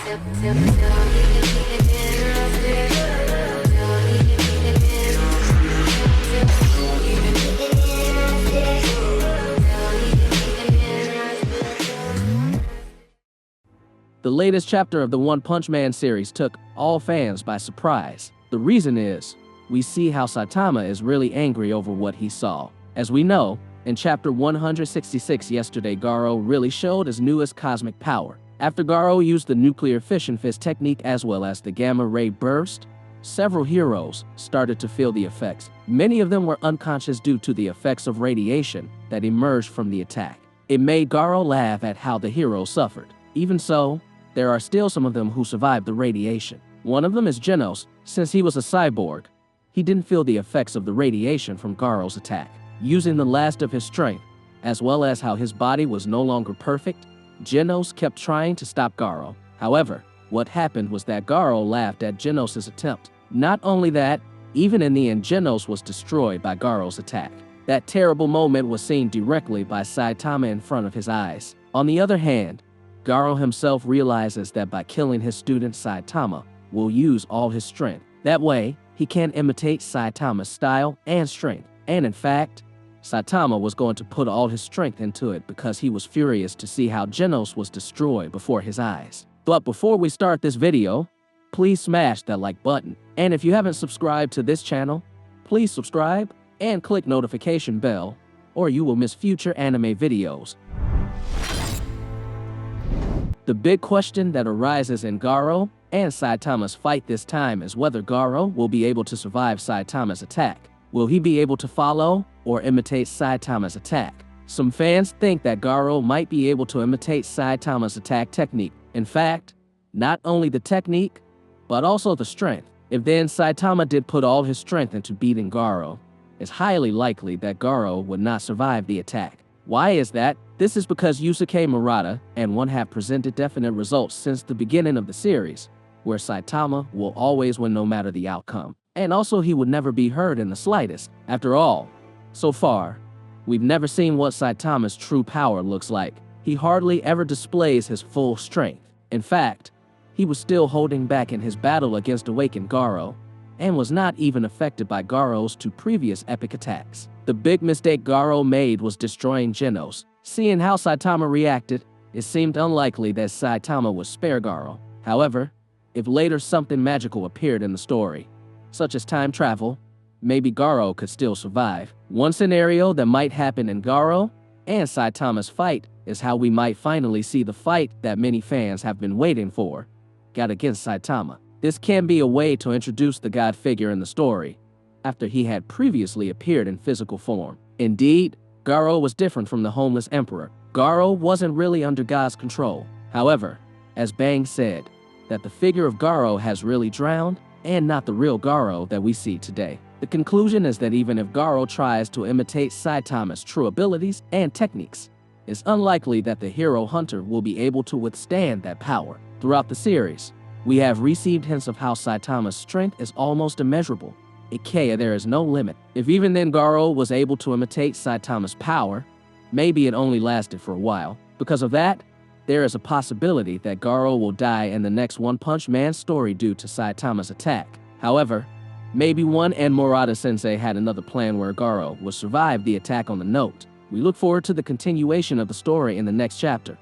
The latest chapter of the One Punch Man series took all fans by surprise. The reason is, we see how Saitama is really angry over what he saw. As we know, in chapter 166 yesterday, Garou really showed his newest cosmic power. After Garou used the nuclear fission fist technique as well as the gamma ray burst, several heroes started to feel the effects. Many of them were unconscious due to the effects of radiation that emerged from the attack. It made Garou laugh at how the heroes suffered. Even so, there are still some of them who survived the radiation. One of them is Genos. Since he was a cyborg, he didn't feel the effects of the radiation from Garou's attack. Using the last of his strength, as well as how his body was no longer perfect, Genos kept trying to stop Garou. However, what happened was that Garou laughed at Genos' attempt. Not only that, even in the end, Genos was destroyed by Garou's attack. That terrible moment was seen directly by Saitama in front of his eyes. On the other hand, Garou himself realizes that by killing his student, Saitama will use all his strength. That way, he can imitate Saitama's style and strength. And in fact, Saitama was going to put all his strength into it because he was furious to see how Genos was destroyed before his eyes. But before we start this video, please smash that like button. And if you haven't subscribed to this channel, please subscribe and click notification bell, or you will miss future anime videos. The big question that arises in Garou and Saitama's fight this time is whether Garou will be able to survive Saitama's attack. Will he be able to follow or imitate Saitama's attack? Some fans think that Garou might be able to imitate Saitama's attack technique. In fact, not only the technique, but also the strength. If then Saitama did put all his strength into beating Garou, it's highly likely that Garou would not survive the attack. Why is that? This is because Yusuke Murata and one have presented definite results since the beginning of the series, where Saitama will always win no matter the outcome. And also he would never be hurt in the slightest. After all, so far, we've never seen what Saitama's true power looks like. He hardly ever displays his full strength. In fact, he was still holding back in his battle against awakened Garou, and was not even affected by Garou's two previous epic attacks. The big mistake Garou made was destroying Genos. Seeing how Saitama reacted, it seemed unlikely that Saitama would spare Garou. However, if later something magical appeared in the story, such as time travel, maybe Garou could still survive. One scenario that might happen in Garou and Saitama's fight is how we might finally see the fight that many fans have been waiting for, God against Saitama. This can be a way to introduce the god figure in the story, after he had previously appeared in physical form. Indeed, Garou was different from the homeless emperor. Garou wasn't really under God's control. However, as Bang said, that the figure of Garou has really drowned, and not the real Garou that we see today. The conclusion is that even if Garou tries to imitate Saitama's true abilities and techniques, it's unlikely that the hero hunter will be able to withstand that power. Throughout the series, we have received hints of how Saitama's strength is almost immeasurable. Ikea, there is no limit. If even then Garou was able to imitate Saitama's power, maybe it only lasted for a while. Because of that, there is a possibility that Garou will die in the next One Punch Man story due to Saitama's attack. However, maybe One and Murata-sensei had another plan where Garou would survive the attack on the note. We look forward to the continuation of the story in the next chapter.